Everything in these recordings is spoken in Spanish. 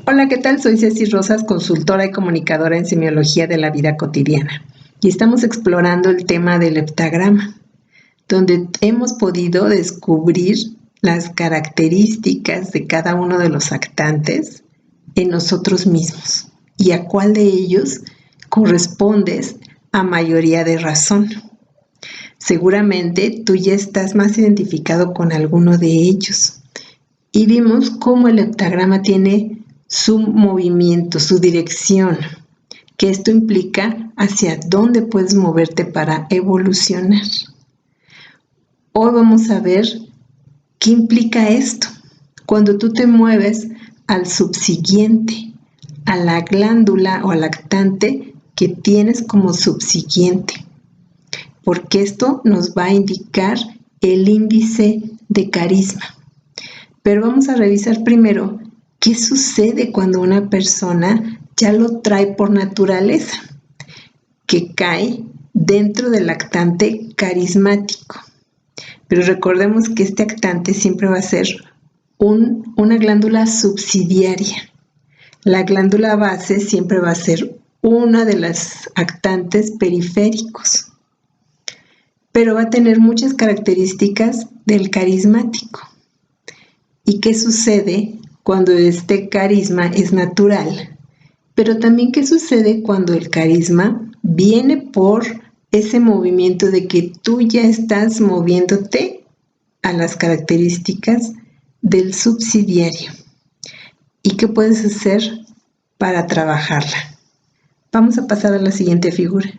Hola, ¿qué tal? Soy Ceci Rosas, consultora y comunicadora en semiología de la vida cotidiana. Y estamos explorando el tema del heptagrama, donde hemos podido descubrir las características de cada uno de los actantes en nosotros mismos y a cuál de ellos correspondes a mayoría de razón. Seguramente tú ya estás más identificado con alguno de ellos. Y vimos cómo el heptagrama tiene su movimiento, su dirección, que esto implica hacia dónde puedes moverte para evolucionar. Hoy vamos a ver qué implica esto. Cuando tú te mueves al subsiguiente, a la glándula o al actante que tienes como subsiguiente, porque esto nos va a indicar el índice de carisma. Pero vamos a revisar primero qué sucede cuando una persona ya lo trae por naturaleza, que cae dentro del actante carismático. Pero recordemos que este actante siempre va a ser una glándula subsidiaria. La glándula base siempre va a ser una de las actantes periféricos, pero va a tener muchas características del carismático. ¿Y qué sucede cuando este carisma es natural? Pero también qué sucede cuando el carisma viene por ese movimiento de que tú ya estás moviéndote a las características del subsidiario. ¿Y qué puedes hacer para trabajarla? Vamos a pasar a la siguiente figura.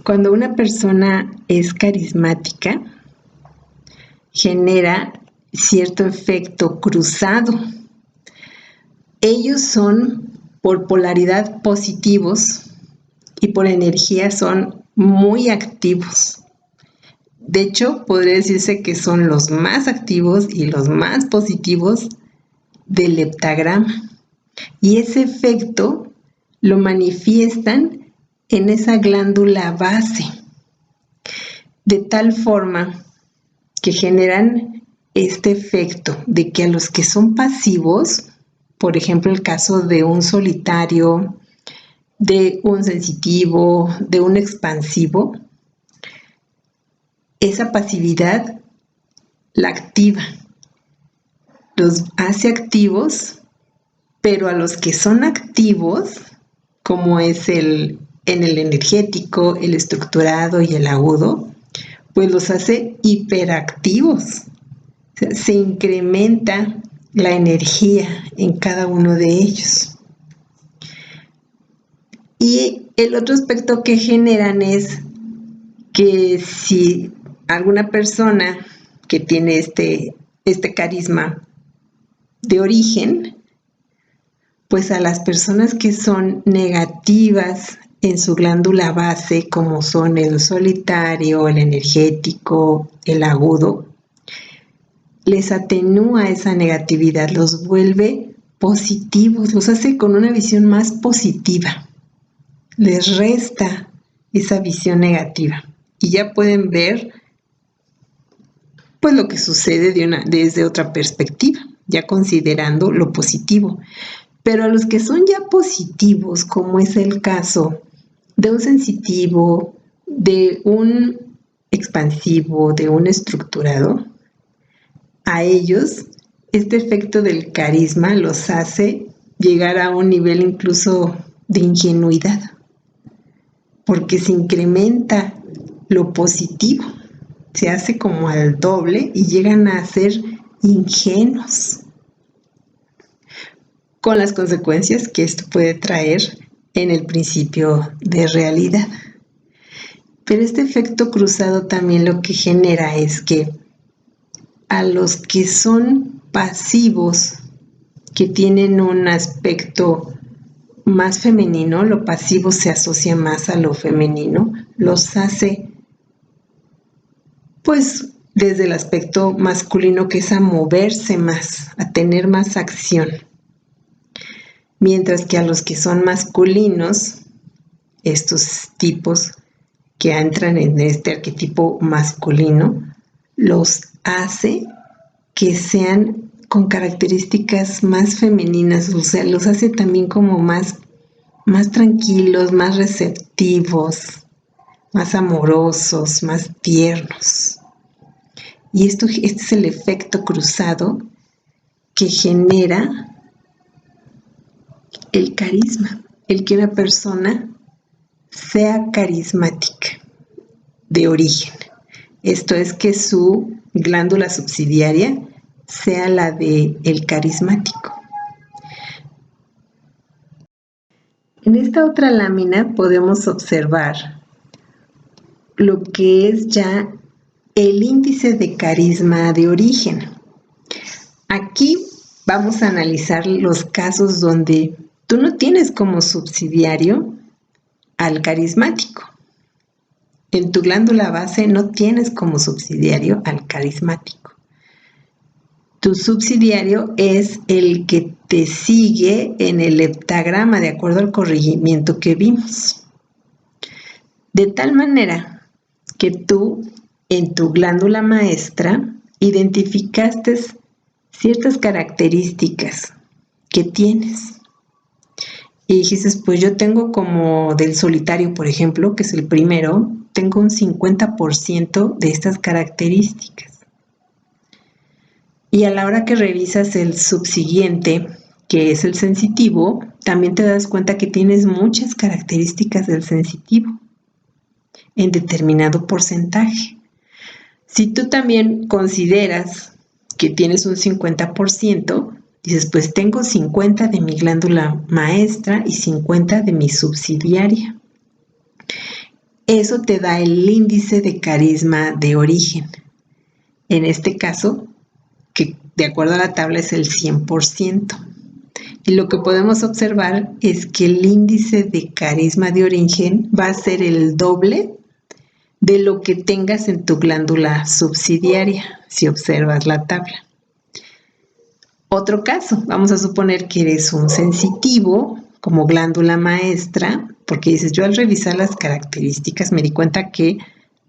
Cuando una persona es carismática, genera cierto efecto cruzado. Ellos son por polaridad positivos y por energía son muy activos. De hecho, podría decirse que son los más activos y los más positivos del heptagrama. Y ese efecto lo manifiestan en esa glándula base, de tal forma que generan este efecto de que a los que son pasivos, por ejemplo el caso de un solitario, de un sensitivo, de un expansivo, esa pasividad la activa, los hace activos, pero a los que son activos, como es en el energético, el estructurado y el agudo, pues los hace hiperactivos. O sea, se incrementa la energía en cada uno de ellos. Y el otro aspecto que generan es que si alguna persona que tiene este carisma de origen, pues a las personas que son negativas en su glándula base, como son el solitario, el energético, el agudo, les atenúa esa negatividad, los vuelve positivos, los hace con una visión más positiva, les resta esa visión negativa y ya pueden ver pues lo que sucede desde otra perspectiva, ya considerando lo positivo. Pero a los que son ya positivos, como es el caso de un sensitivo, de un expansivo, de un estructurado, a ellos este efecto del carisma los hace llegar a un nivel incluso de ingenuidad, porque se incrementa lo positivo, se hace como al doble y llegan a ser ingenuos, con las consecuencias que esto puede traer en el principio de realidad. Pero este efecto cruzado también lo que genera es que a los que son pasivos, que tienen un aspecto más femenino, lo pasivo se asocia más a lo femenino, los hace pues desde el aspecto masculino, que es a moverse más, a tener más acción. Mientras que a los que son masculinos, estos tipos que entran en este arquetipo masculino, los hace que sean con características más femeninas, o sea, los hace también como más tranquilos, más receptivos, más amorosos, más tiernos. Y este es el efecto cruzado que genera el carisma, el que una persona sea carismática de origen. Esto es que su glándula subsidiaria sea la del carismático. En esta otra lámina podemos observar lo que es ya el índice de carisma de origen. Aquí vamos a analizar los casos donde tú no tienes como subsidiario al carismático. En tu glándula base no tienes como subsidiario al carismático. Tu subsidiario es el que te sigue en el heptagrama de acuerdo al corregimiento que vimos. De tal manera que tú en tu glándula maestra identificaste ciertas características que tienes. Y dijiste, pues yo tengo como del solitario, por ejemplo, que es el primero, tengo un 50% de estas características. Y a la hora que revisas el subsiguiente, que es el sensitivo, también te das cuenta que tienes muchas características del sensitivo en determinado porcentaje. Si tú también consideras que tienes un 50%, dices, pues tengo 50 de mi glándula maestra y 50 de mi subsidiaria. Eso te da el índice de carisma de origen. En este caso, que de acuerdo a la tabla es el 100%. Y lo que podemos observar es que el índice de carisma de origen va a ser el doble de lo que tengas en tu glándula subsidiaria, si observas la tabla. Otro caso, vamos a suponer que eres un sensitivo como glándula maestra, porque dices, yo al revisar las características me di cuenta que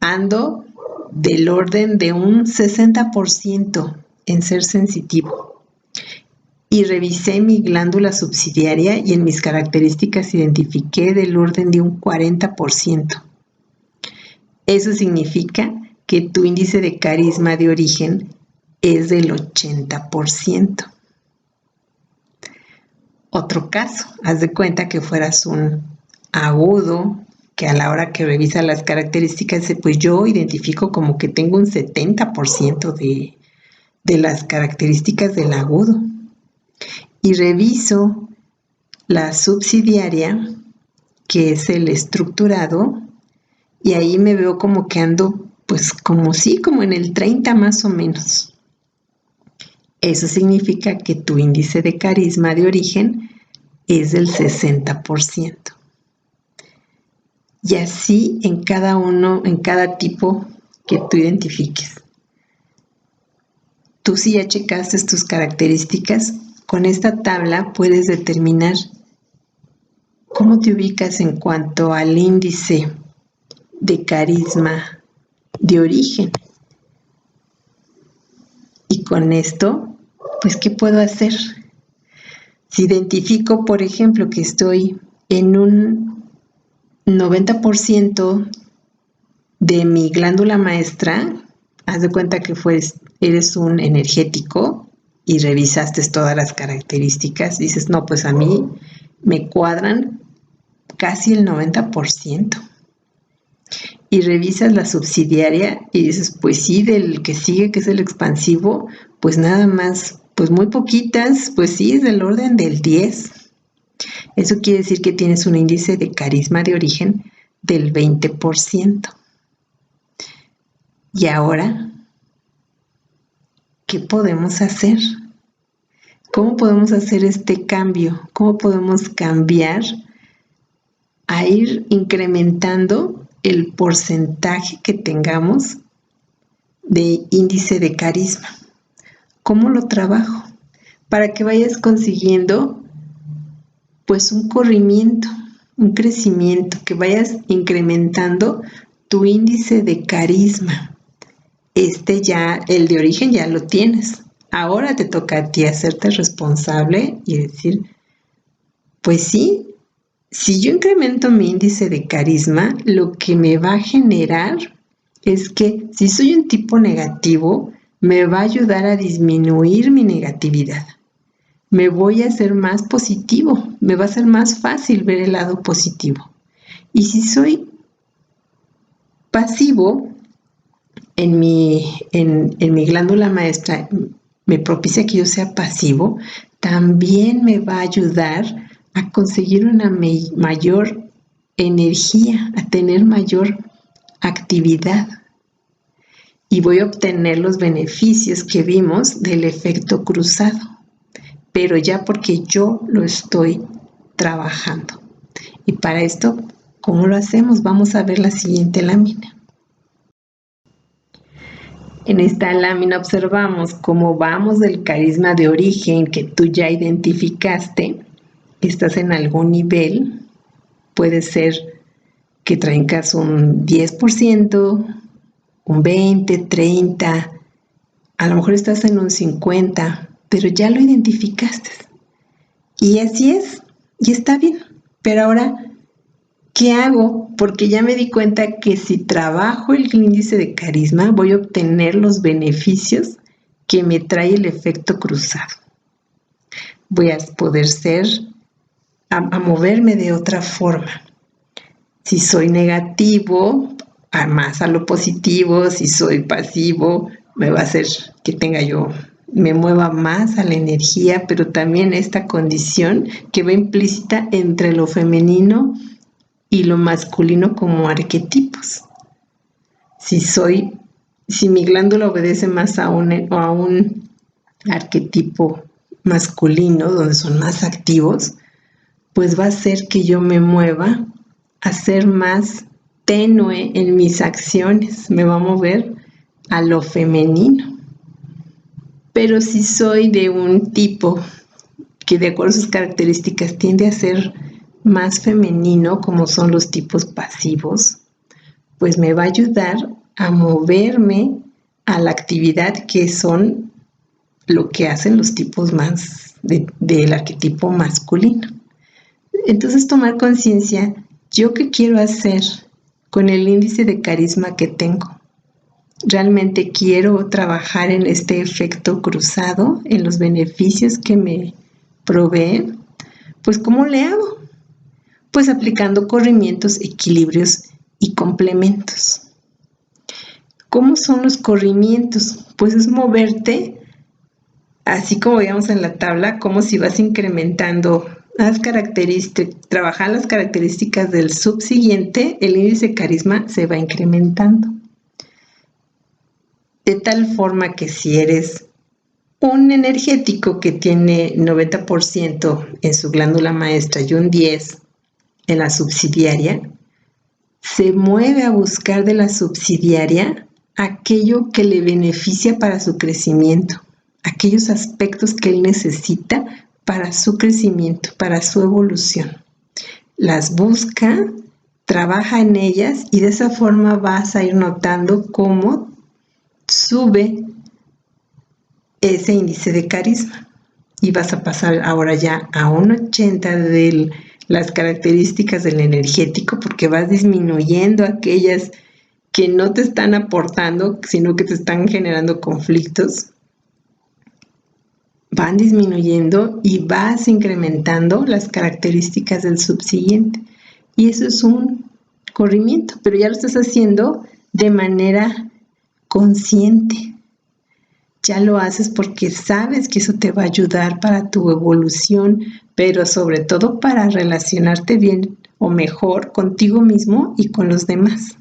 ando del orden de un 60% en ser sensitivo. Y revisé mi glándula subsidiaria y en mis características identifiqué del orden de un 40%. Eso significa que tu índice de carisma de origen es del 80%. Otro caso, haz de cuenta que fueras un agudo, que a la hora que revisa las características, pues yo identifico como que tengo un 70% de las características del agudo. Y reviso la subsidiaria, que es el estructurado, y ahí me veo como que ando, pues como en el 30 más o menos. Eso significa que tu índice de carisma de origen es del 60%. Y así en cada tipo que tú identifiques. Tú si ya checaste tus características, con esta tabla puedes determinar cómo te ubicas en cuanto al índice de carisma de origen. Y con esto, pues, ¿qué puedo hacer? Si identifico, por ejemplo, que estoy en un 90% de mi glándula maestra, haz de cuenta que eres un energético y revisaste todas las características, dices, no, pues a mí me cuadran casi el 90%. Y revisas la subsidiaria y dices, pues sí, del que sigue, que es el expansivo, pues nada más, pues muy poquitas, pues sí, es del orden del 10. Eso quiere decir que tienes un índice de carisma de origen del 20%. Y ahora, ¿qué podemos hacer? ¿Cómo podemos hacer este cambio? ¿Cómo podemos cambiar a ir incrementando el porcentaje que tengamos de índice de carisma? ¿Cómo lo trabajo? Para que vayas consiguiendo pues un corrimiento, un crecimiento, que vayas incrementando tu índice de carisma. El de origen ya lo tienes. Ahora te toca a ti hacerte responsable y decir, pues sí, si yo incremento mi índice de carisma, lo que me va a generar es que si soy un tipo negativo, me va a ayudar a disminuir mi negatividad. Me voy a hacer más positivo, me va a ser más fácil ver el lado positivo. Y si soy pasivo, en mi glándula maestra me propicia que yo sea pasivo, también me va a ayudar a conseguir una mayor energía, a tener mayor actividad. Y voy a obtener los beneficios que vimos del efecto cruzado, pero ya porque yo lo estoy trabajando. Y para esto, ¿cómo lo hacemos? Vamos a ver la siguiente lámina. En esta lámina observamos cómo vamos del carisma de origen que tú ya identificaste. Estás en algún nivel, puede ser que traigas un 10%, un 20, 30, a lo mejor estás en un 50, pero ya lo identificaste. Y así es, y está bien. Pero ahora, ¿qué hago? Porque ya me di cuenta que si trabajo el índice de carisma, voy a obtener los beneficios que me trae el efecto cruzado. Voy a poder a moverme de otra forma. Si soy negativo, más a lo positivo. Si soy pasivo, me va a hacer que me mueva más a la energía, pero también esta condición que va implícita entre lo femenino y lo masculino como arquetipos. Si mi glándula obedece más a un arquetipo masculino, donde son más activos, pues va a hacer que yo me mueva a ser más tenue en mis acciones, me va a mover a lo femenino. Pero si soy de un tipo que de acuerdo a sus características tiende a ser más femenino, como son los tipos pasivos, pues me va a ayudar a moverme a la actividad que son lo que hacen los tipos más del arquetipo masculino. Entonces tomar conciencia, ¿yo qué quiero hacer con el índice de carisma que tengo? ¿Realmente quiero trabajar en este efecto cruzado, en los beneficios que me provee? Pues ¿cómo le hago? Pues aplicando corrimientos, equilibrios y complementos. ¿Cómo son los corrimientos? Pues es moverte, así como veíamos en la tabla, como si vas incrementando las características, trabajar las características del subsiguiente, el índice de carisma se va incrementando. De tal forma que si eres un energético que tiene 90% en su glándula maestra y un 10% en la subsidiaria, se mueve a buscar de la subsidiaria aquello que le beneficia para su crecimiento, aquellos aspectos que él necesita para su crecimiento, para su evolución. Las busca, trabaja en ellas y de esa forma vas a ir notando cómo sube ese índice de carisma y vas a pasar ahora ya a un 80 de las características del energético, porque vas disminuyendo aquellas que no te están aportando, sino que te están generando conflictos. Van disminuyendo y vas incrementando las características del subsiguiente. Y eso es un corrimiento, pero ya lo estás haciendo de manera consciente. Ya lo haces porque sabes que eso te va a ayudar para tu evolución, pero sobre todo para relacionarte bien o mejor contigo mismo y con los demás.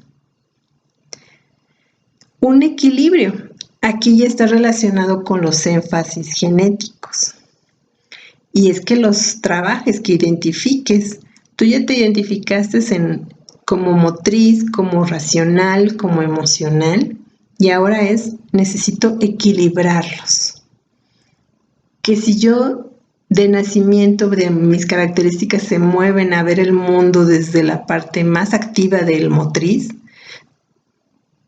Un equilibrio. Aquí ya está relacionado con los énfasis genéticos. Y es que los trabajes que identifiques, tú ya te identificaste como motriz, como racional, como emocional, y ahora necesito equilibrarlos. Que si yo de nacimiento, de mis características se mueven a ver el mundo desde la parte más activa del motriz,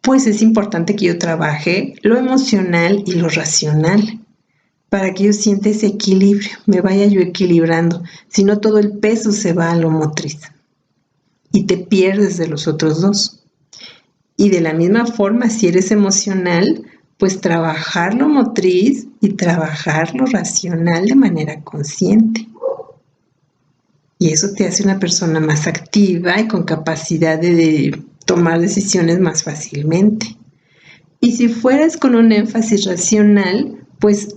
pues es importante que yo trabaje lo emocional y lo racional, para que yo sienta ese equilibrio, me vaya yo equilibrando, si no todo el peso se va a lo motriz y te pierdes de los otros dos. Y de la misma forma, si eres emocional, pues trabajar lo motriz y trabajar lo racional de manera consciente. Y eso te hace una persona más activa y con capacidad de tomar decisiones más fácilmente. Y si fueras con un énfasis racional, pues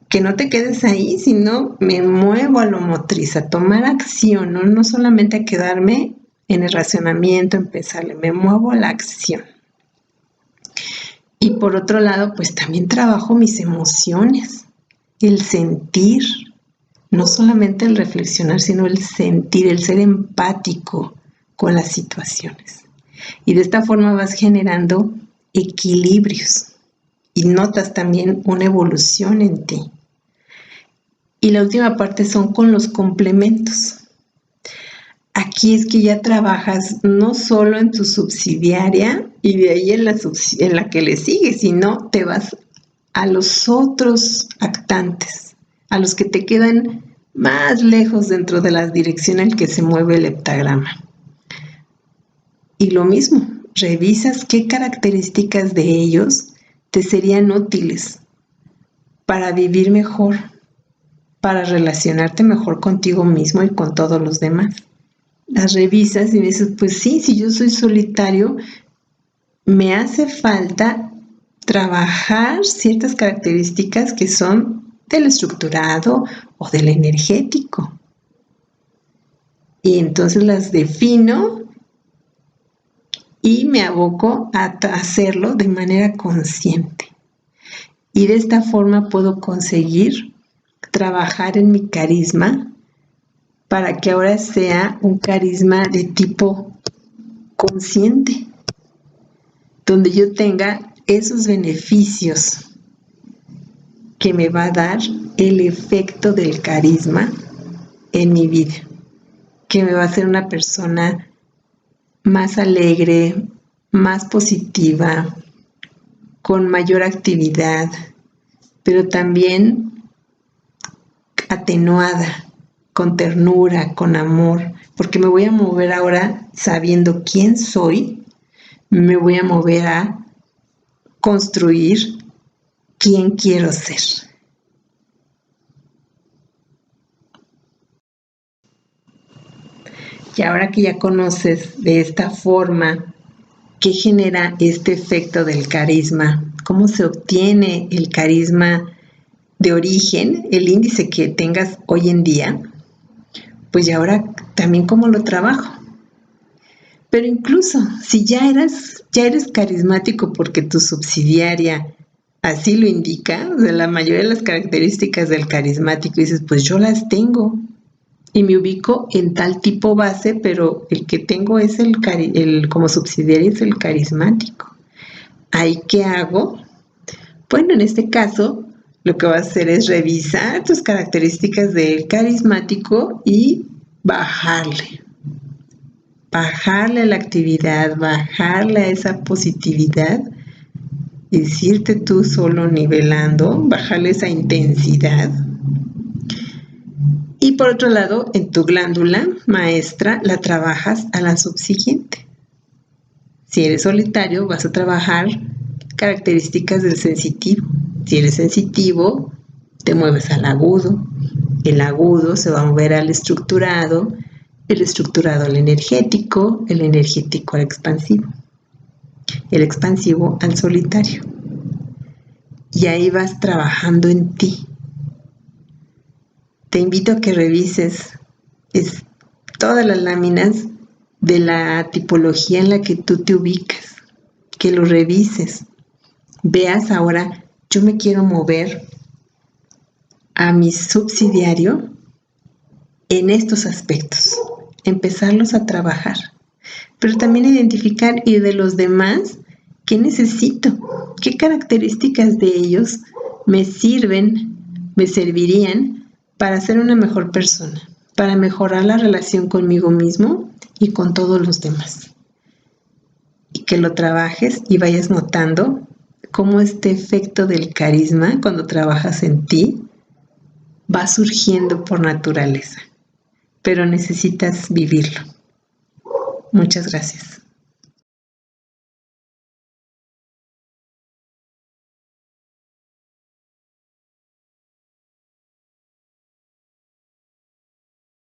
que no te quedes ahí, sino me muevo a lo motriz, a tomar acción, no solamente a quedarme en el racionamiento, empezarle, me muevo a la acción. Y por otro lado, pues también trabajo mis emociones, el sentir, no solamente el reflexionar, sino el sentir, el ser empático con las situaciones. Y de esta forma vas generando equilibrios y notas también una evolución en ti. Y la última parte son con los complementos. Aquí es que ya trabajas no solo en tu subsidiaria y de ahí en la que le sigue, sino te vas a los otros actantes, a los que te quedan más lejos dentro de la dirección en que se mueve el heptagrama. Y lo mismo, revisas qué características de ellos te serían útiles para vivir mejor, para relacionarte mejor contigo mismo y con todos los demás. Las revisas y dices, pues sí, si yo soy solitario, me hace falta trabajar ciertas características que son del estructurado o del energético. Y entonces las defino y me aboco a hacerlo de manera consciente. Y de esta forma puedo conseguir trabajar en mi carisma para que ahora sea un carisma de tipo consciente, donde yo tenga esos beneficios que me va a dar el efecto del carisma en mi vida, que me va a hacer una persona más alegre, más positiva, con mayor actividad, pero también atenuada, con ternura, con amor, porque me voy a mover ahora sabiendo quién soy, me voy a mover a construir quién quiero ser. Y ahora que ya conoces de esta forma qué genera este efecto del carisma, cómo se obtiene el carisma de origen, el índice que tengas hoy en día, pues ya ahora también cómo lo trabajo. Pero incluso si ya eres carismático porque tu subsidiaria así lo indica, o sea, la mayoría de las características del carismático, dices, pues yo las tengo y me ubico en tal tipo base, pero el que tengo es como subsidiaria es el carismático. ¿Ahí qué hago? Bueno, en este caso, lo que vas a hacer es revisar tus características del carismático y bajarle a la actividad, bajarle a esa positividad, irte tú solo nivelando, bajarle esa intensidad. Y por otro lado, en tu glándula maestra la trabajas a la subsiguiente. Si eres solitario, vas a trabajar características del sensitivo. Si eres sensitivo, te mueves al agudo. El agudo se va a mover al estructurado, el estructurado al energético, el energético al expansivo, el expansivo al solitario. Y ahí vas trabajando en ti. Te invito a que revises todas las láminas de la tipología en la que tú te ubicas, que lo revises. Veas ahora, yo me quiero mover a mi subsidiario en estos aspectos, empezarlos a trabajar, pero también identificar y de los demás, ¿qué necesito? ¿Qué características de ellos me sirven, me servirían para ser una mejor persona, para mejorar la relación conmigo mismo y con todos los demás? Y que lo trabajes y vayas notando cómo este efecto del carisma, cuando trabajas en ti, va surgiendo por naturaleza, pero necesitas vivirlo. Muchas gracias.